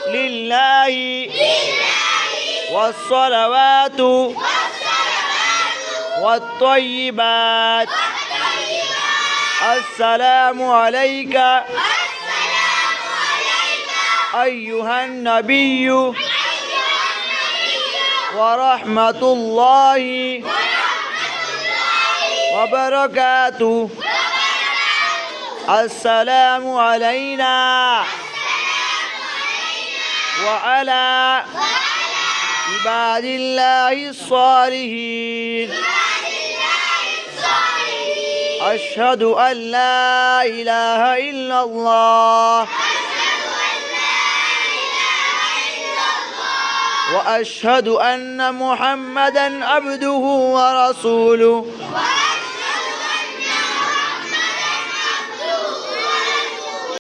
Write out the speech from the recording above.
لله والصلوات والطيبات السلام عليك أيها النبي ورحمة الله وبركاته السلام علينا وعلى عباد الله الصالحين أشهد أن لا إله إلا الله وأشهد أن محمدًا عبده ورسوله